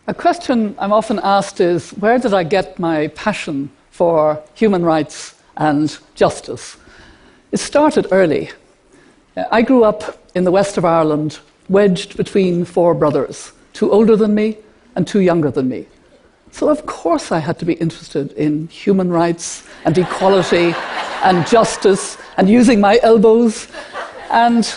A question I'm often asked is, where did I get my passion for human rights and justice? It started early. I grew up in the west of Ireland, wedged between four brothers, two older than me and two younger than me. So of course I had to be interested in human rights and equality and justice and using my elbows. And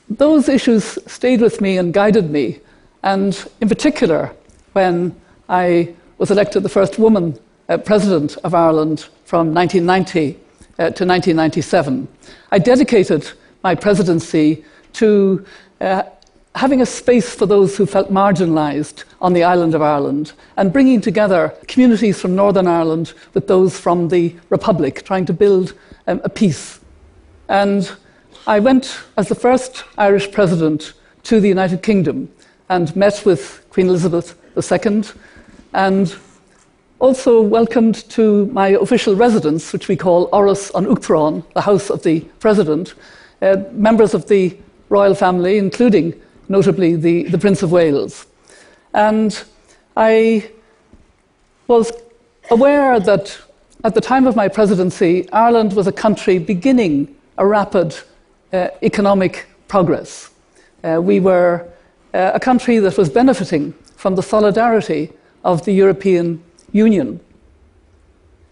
those issues stayed with me and guided me. And in particular, when I was elected the first woman president of Ireland from 1990 to 1997, I dedicated my presidency to having a space for those who felt marginalised on the island of Ireland and bringing together communities from Northern Ireland with those from the Republic, trying to build a peace. And I went as the first Irish president to the United Kingdom and met with Queen Elizabeth II, and also welcomed to my official residence, which we call Oras an Uachtaráin, the house of the president, members of the royal family, including notably the Prince of Wales. And I was aware that at the time of my presidency, Ireland was a country beginning a rapid economic progress. We were a country that was benefiting from the solidarity of the European Union.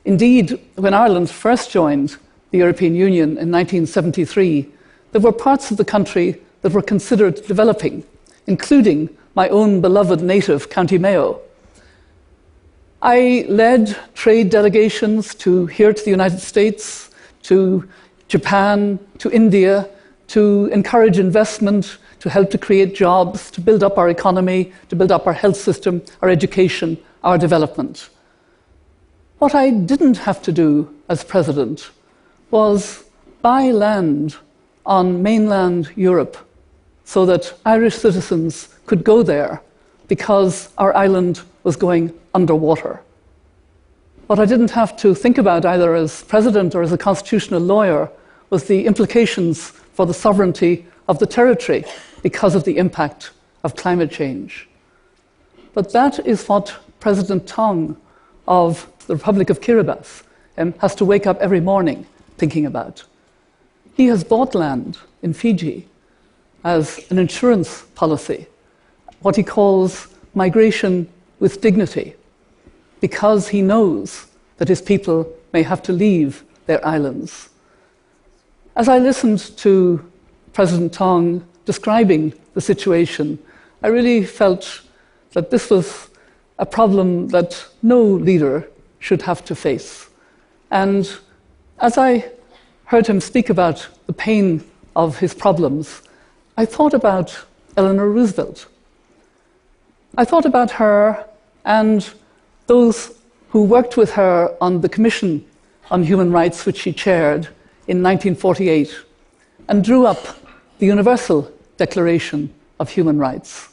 Indeed, when Ireland first joined the European Union in 1973, there were parts of the country that were considered developing, including my own beloved native County Mayo. I led trade delegations here to the United States, to Japan, to India, to encourage investment, to help to create jobs, to build up our economy, to build up our health system, our education, our development. What I didn't have to do as president was buy land on mainland Europe so that Irish citizens could go there because our island was going underwater. What I didn't have to think about either as president or as a constitutional lawyer was the implications for the sovereignty of the territory because of the impact of climate change. But that is what President Tong of the Republic of Kiribati has to wake up every morning thinking about. He has bought land in Fiji as an insurance policy, what he calls migration with dignity, because he knows that his people may have to leave their islands. As I listened to President Tong describing the situation, I really felt that this was a problem that no leader should have to face. And as I heard him speak about the pain of his problems, I thought about Eleanor Roosevelt. I thought about her and those who worked with her on the Commission on Human Rights, which she chaired in 1948, and drew up the Universal Declaration of Human Rights.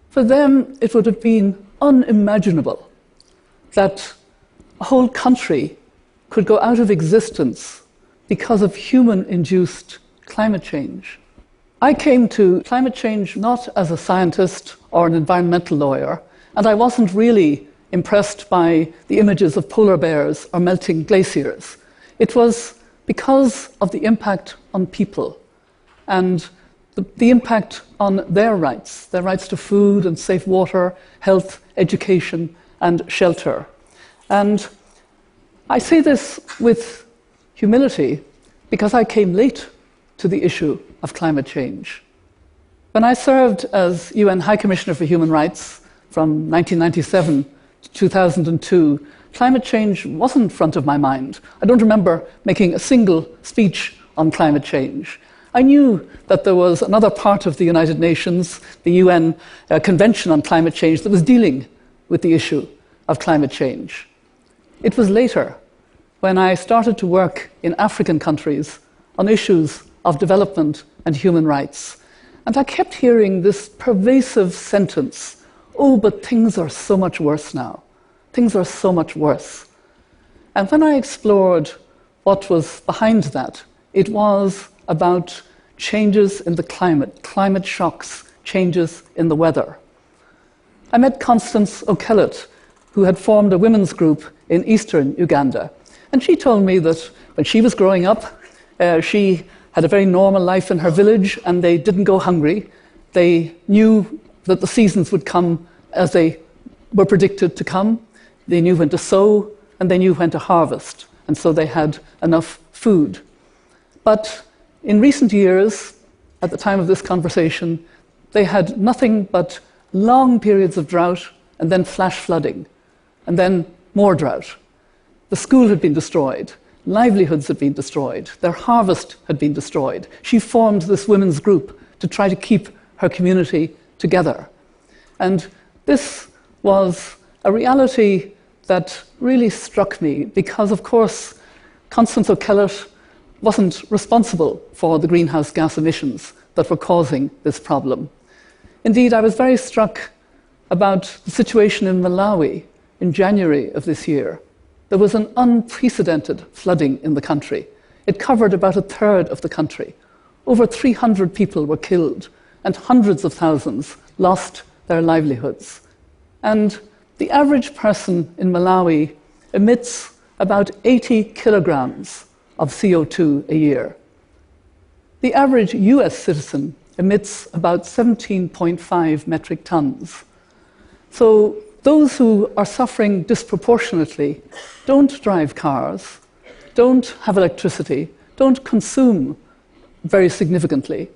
For them, it would have been unimaginable that a whole country could go out of existence because of human-induced climate change. I came to climate change not as a scientist or an environmental lawyer, and I wasn't really impressed by the images of polar bears or melting glaciers. It was because of the impact on people and the impact on their rights to food and safe water, health, education, and shelter. And I say this with humility because I came late to the issue of climate change. When I served as UN High Commissioner for Human Rights from 1997 to 2002, climate change wasn't front of my mind. I don't remember making a single speech on climate change. I knew that there was another part of the United Nations, the UN Convention on Climate Change, that was dealing with the issue of climate change. It was later, when I started to work in African countries on issues of development and human rights, and I kept hearing this pervasive sentence, "Oh, but things are so much worse now. Things are so much worse." And when I explored what was behind that, it was about changes in the climate, climate shocks, changes in the weather. I met Constance O'Kellett, who had formed a women's group in eastern Uganda. And she told me that when she was growing up, she had a very normal life in her village and they didn't go hungry. They knew that the seasons would come as they were predicted to come. They knew when to sow and they knew when to harvest. And so they had enough food. But in recent years, at the time of this conversation, they had nothing but long periods of drought and then flash flooding, and then more drought. The school had been destroyed, livelihoods had been destroyed, their harvest had been destroyed. She formed this women's group to try to keep her community together. And this was a reality that really struck me because, of course, Constance O'Kellett wasn't responsible for the greenhouse gas emissions that were causing this problem. Indeed, I was very struck about the situation in Malawi in January of this year. There was an unprecedented flooding in the country. It covered about a third of the country. Over 300 people were killed, and hundreds of thousands lost their livelihoods. And the average person in Malawi emits about 80 kilograms of CO2 a year. The average US citizen emits about 17.5 metric tons. So those who are suffering disproportionately don't drive cars, don't have electricity, don't consume very significantly,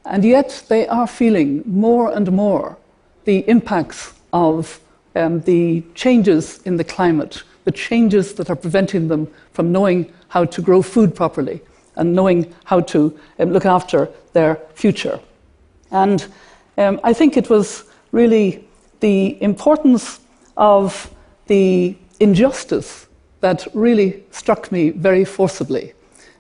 and yet they are feeling more and more the impacts of the changes in the climate, the changes that are preventing them from knowing how to grow food properly and knowing how to look after their future. And I think it was really the importance of the injustice that really struck me very forcibly.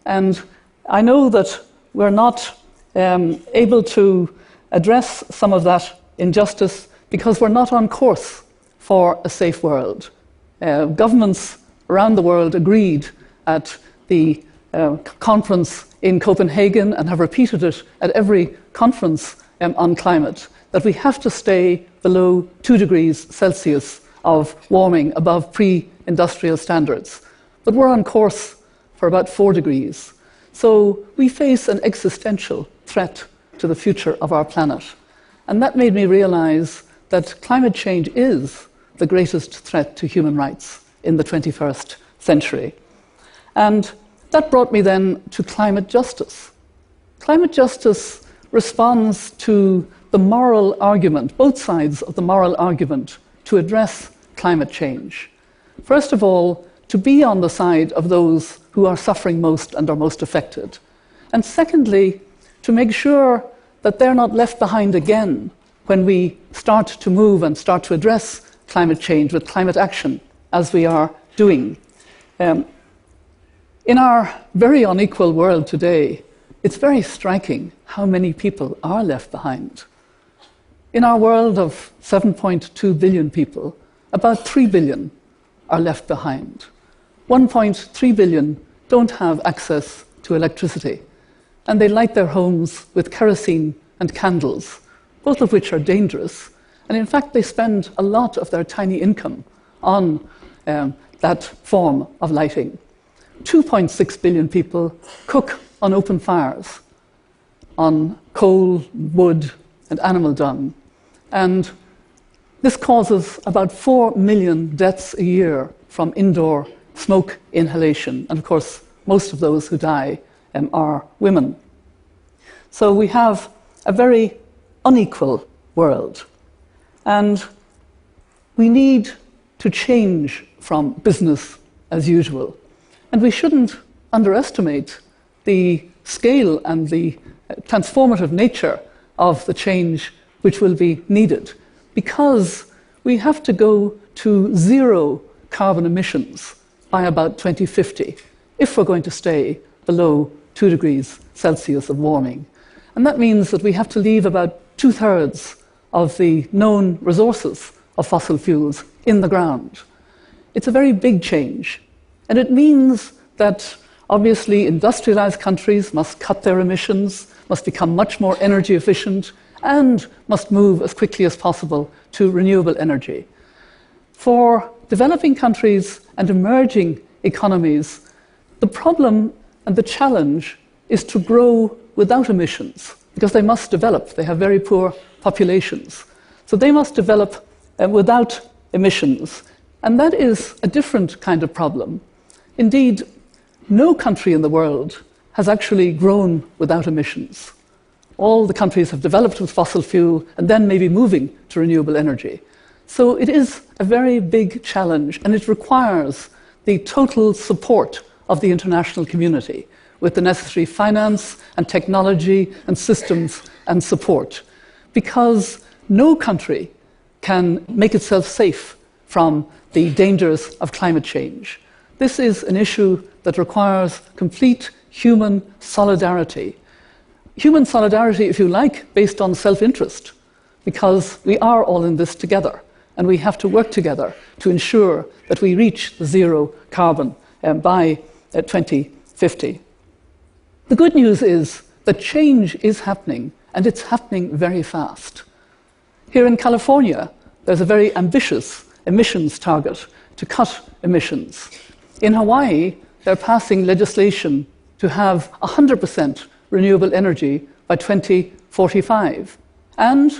And I know that we're not able to address some of that injustice because we're not on course for a safe world. Governments around the world agreed at the conference in Copenhagen and have repeated it at every conference on climate, that we have to stay below 2 degrees Celsius of warming above pre-industrial standards. But we're on course for about 4 degrees. So we face an existential threat to the future of our planet. And that made me realize that climate change is the greatest threat to human rights in the 21st century. And that brought me then to climate justice. Climate justice responds to the moral argument, both sides of the moral argument, to address climate change. First of all, to be on the side of those who are suffering most and are most affected. And secondly, to make sure that they're not left behind again when we start to move and start to address climate change with climate action, as we are doing. In our very unequal world today, it's very striking how many people are left behind. In our world of 7.2 billion people, about 3 billion are left behind. 1.3 billion don't have access to electricity, and they light their homes with kerosene and candles, both of which are dangerous. And in fact, they spend a lot of their tiny income on that form of lighting. 2.6 billion people cook on open fires, on coal, wood, and animal dung. And this causes about 4 million deaths a year from indoor smoke inhalation. And of course, most of those who die are women. So we have a very unequal world. And we need to change from business as usual. And we shouldn't underestimate the scale and the transformative nature of the change which will be needed, because we have to go to 0 carbon emissions by about 2050 if we're going to stay below 2 degrees Celsius of warming. And that means that we have to leave about 2/3 of the known resources of fossil fuels in the ground. It's a very big change, and it means that Obviously, industrialized countries must cut their emissions, must become much more energy efficient, and must move as quickly as possible to renewable energy. For developing countries and emerging economies, the problem and the challenge is to grow without emissions, because they must develop. They have very poor populations. So they must develop without emissions. And that is a different kind of problem. Indeed, no country in the world has actually grown without emissions. All the countries have developed with fossil fuel and then maybe moving to renewable energy. So it is a very big challenge, and it requires the total support of the international community with the necessary finance and technology and systems and support, because no country can make itself safe from the dangers of climate change. This is an issue that requires complete human solidarity. Human solidarity, if you like, based on self-interest, because we are all in this together, and we have to work together to ensure that we reach the zero carbon by 2050. The good news is that change is happening, and it's happening very fast. Here in California, there's a very ambitious emissions target to cut emissions. In Hawaii, they're passing legislation to have 100% renewable energy by 2045. And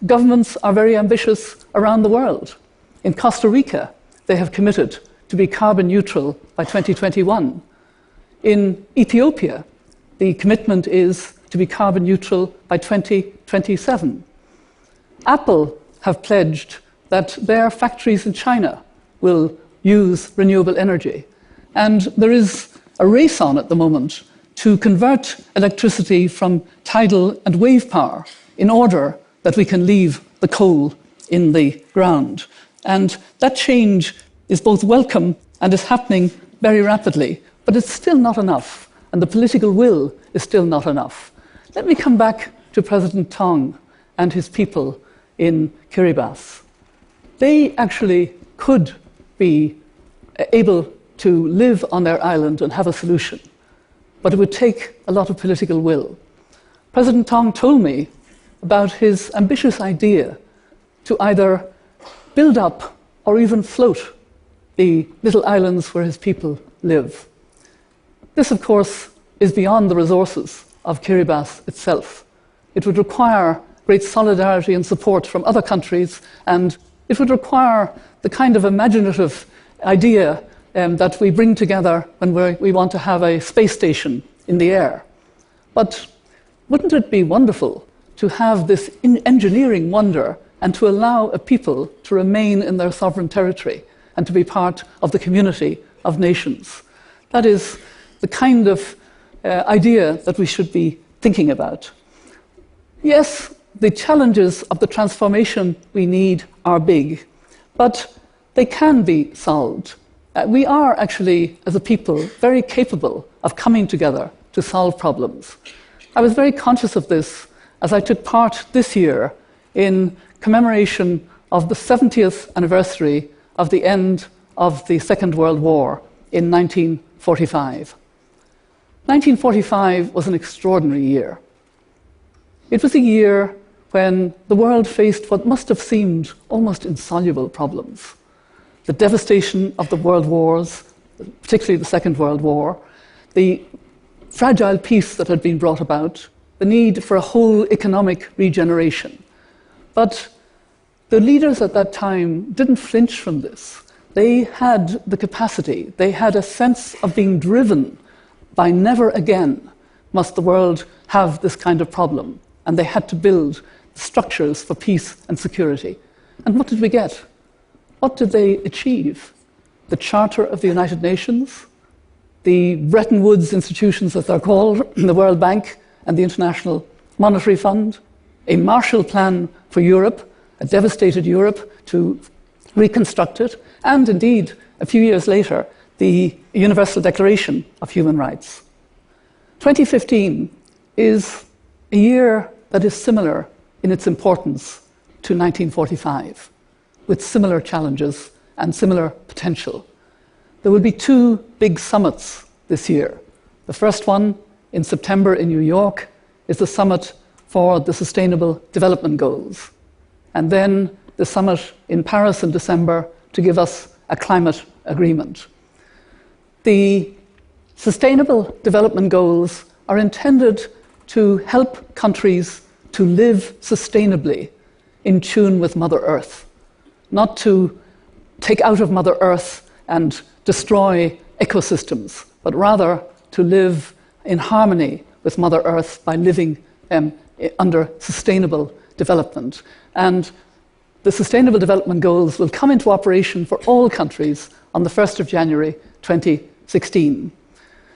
governments are very ambitious around the world. In Costa Rica, they have committed to be carbon neutral by 2021. In Ethiopia, the commitment is to be carbon neutral by 2027. Apple have pledged that their factories in China will use renewable energy. And there is a race on at the moment to convert electricity from tidal and wave power in order that we can leave the coal in the ground. And that change is both welcome and is happening very rapidly, but it's still not enough, and the political will is still not enough. Let me come back to President Tong and his people in Kiribati. They actually could be able to live on their island and have a solution, but it would take a lot of political will. President Tong told me about his ambitious idea to either build up or even float the little islands where his people live. This, of course, is beyond the resources of Kiribati itself. It would require great solidarity and support from other countries, and it would require the kind of imaginative idea that we bring together when we want to have a space station in the air. But wouldn't it be wonderful to have this engineering wonder and to allow a people to remain in their sovereign territory and to be part of the community of nations? That is the kind of idea that we should be thinking about. Yes, the challenges of the transformation we need are big, but they can be solved. We are actually, as a people, very capable of coming together to solve problems. I was very conscious of this as I took part this year in commemoration of the 70th anniversary of the end of the Second World War in 1945. 1945 was an extraordinary year. It was a year when the world faced what must have seemed almost insoluble problems. The devastation of the world wars, particularly the Second World War, the fragile peace that had been brought about, the need for a whole economic regeneration. But the leaders at that time didn't flinch from this. They had the capacity, they had a sense of being driven by never again must the world have this kind of problem. And they had to build structures for peace and security. And what did we get? What did they achieve? The Charter of the United Nations, the Bretton Woods institutions, as they're called, the World Bank and the International Monetary Fund, a Marshall Plan for Europe, a devastated Europe to reconstruct it, and indeed, a few years later, the Universal Declaration of Human Rights. 2015 is a year that is similar in its importance to 1945, with similar challenges and similar potential. There will be two big summits this year. The first one in September in New York is the Summit for the Sustainable Development Goals. And then the summit in Paris in December to give us a climate agreement. The Sustainable Development Goals are intended to help countries to live sustainably in tune with Mother Earth, not to take out of Mother Earth and destroy ecosystems, but rather to live in harmony with Mother Earth by living under sustainable development. And the Sustainable Development Goals will come into operation for all countries on the 1st of January 2016.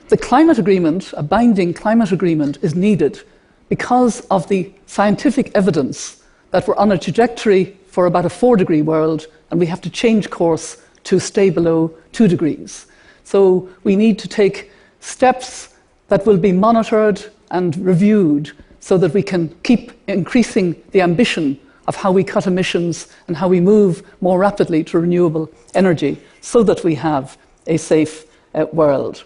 The climate agreement, a binding climate agreement, is needed because of the scientific evidence that we're on a trajectory for about a 4-degree world, and we have to change course to stay below 2 degrees. So we need to take steps that will be monitored and reviewed so that we can keep increasing the ambition of how we cut emissions and how we move more rapidly to renewable energy so that we have a safe world.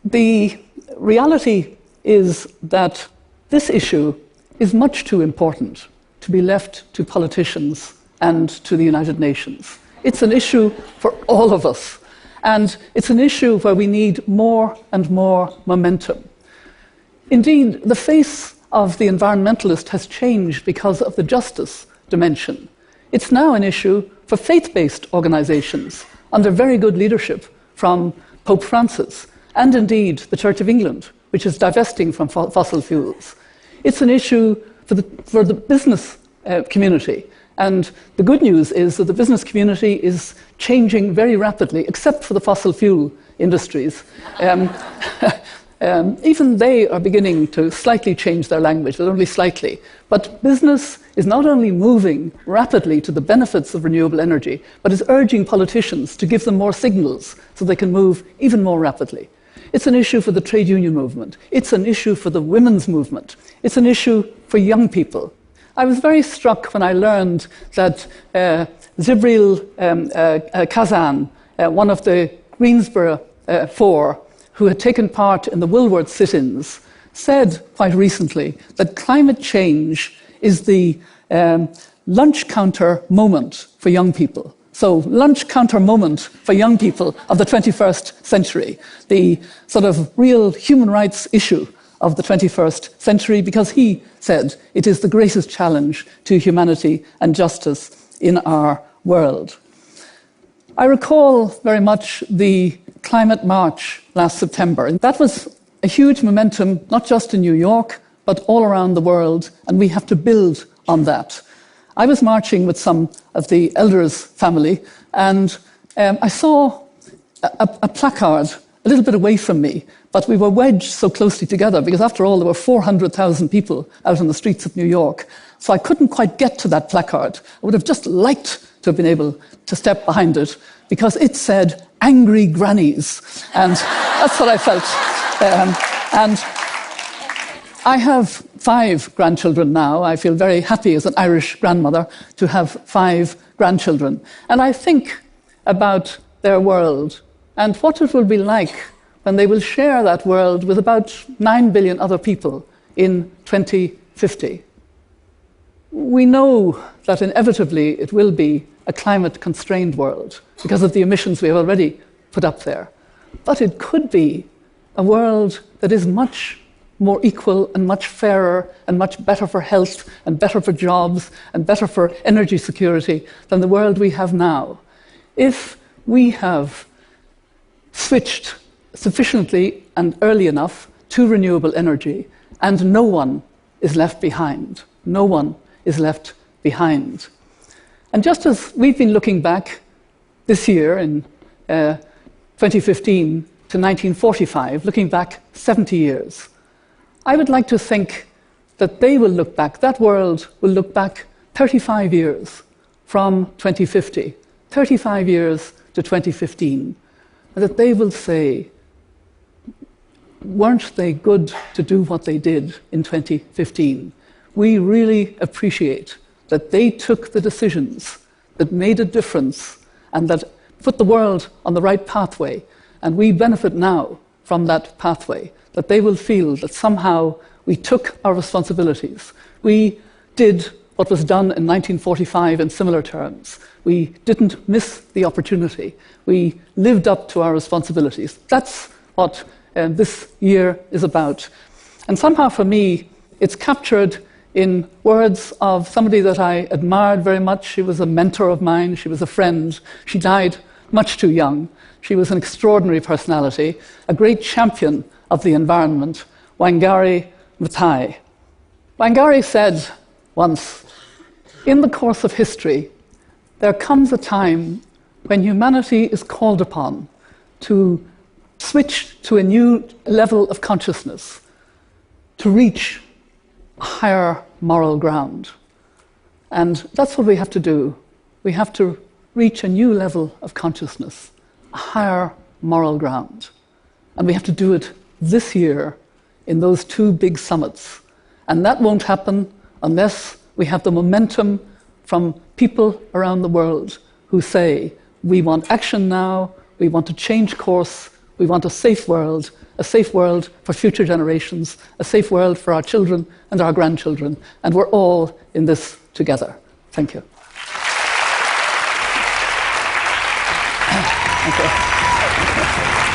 The reality is that this issue is much too important to be left to politicians and to the United Nations. It's an issue for all of us, and it's an issue where we need more and more momentum. Indeed, the face of the environmentalist has changed because of the justice dimension. It's now an issue for faith-based organisations under very good leadership from Pope Francis, and indeed the Church of England, which is divesting from fossil fuels. It's an issue for the business community. And the good news is that the business community is changing very rapidly, except for the fossil fuel industries. Even they are beginning to slightly change their language, but only slightly. But business is not only moving rapidly to the benefits of renewable energy, but is urging politicians to give them more signals so they can move even more rapidly. It's an issue for the trade union movement. It's an issue for the women's movement. It's an issue for young people. I was very struck when I learned that Zibril Kazan, one of the Greensboro Four, who had taken part in the Woolworth sit-ins, said quite recently that climate change is the lunch counter moment for young people. So, lunch counter moment for young people of the 21st century, the sort of real human rights issue of the 21st century, because he said it is the greatest challenge to humanity and justice in our world. I recall very much the climate march last September. And that was a huge momentum, not just in New York, but all around the world, and we have to build on that. I was marching with some of the elders' family, and I saw a placard a little bit away from me, but we were wedged so closely together because, after all, there were 400,000 people out on the streets of New York. So I couldn't quite get to that placard. I would have just liked to have been able to step behind it because it said, "Angry Grannies." And that's what I felt. And I have 5 grandchildren now. I feel very happy as an Irish grandmother to have 5 grandchildren. And I think about their world and what it will be like when they will share that world with about 9 billion other people in 2050. We know that inevitably it will be a climate-constrained world because of the emissions we have already put up there. But it could be a world that is much more equal and much fairer and much better for health and better for jobs and better for energy security than the world we have now. If we have switched sufficiently and early enough to renewable energy, and no one is left behind. No one is left behind. And just as we've been looking back this year in 2015 to 1945, looking back 70 years, I would like to think that they will look back, that world will look back 35 years from 2050, 35 years to 2015, and that they will say, weren't they good to do what they did in 2015? We really appreciate that they took the decisions that made a difference and that put the world on the right pathway And we benefit now from that pathway, that they will feel that somehow we took our responsibilities. We did what was done in 1945 in similar terms. We didn't miss the opportunity. We lived up to our responsibilities. That's what this year is about. And somehow for me, it's captured in words of somebody that I admired very much. She was a mentor of mine. She was a friend. She died much too young. She was an extraordinary personality, a great champion of the environment, Wangari Maathai. Wangari said once, "In the course of history, there comes a time when humanity is called upon to switch to a new level of consciousness, to reach a higher moral ground." And that's what we have to do. We have to reach a new level of consciousness, a higher moral ground. And we have to do it this year in those two big summits. And that won't happen unless we have the momentum from people around the world who say, we want action now, we want to change course, we want a safe world for future generations, a safe world for our children and our grandchildren, and we're all in this together. Thank you. Thank you.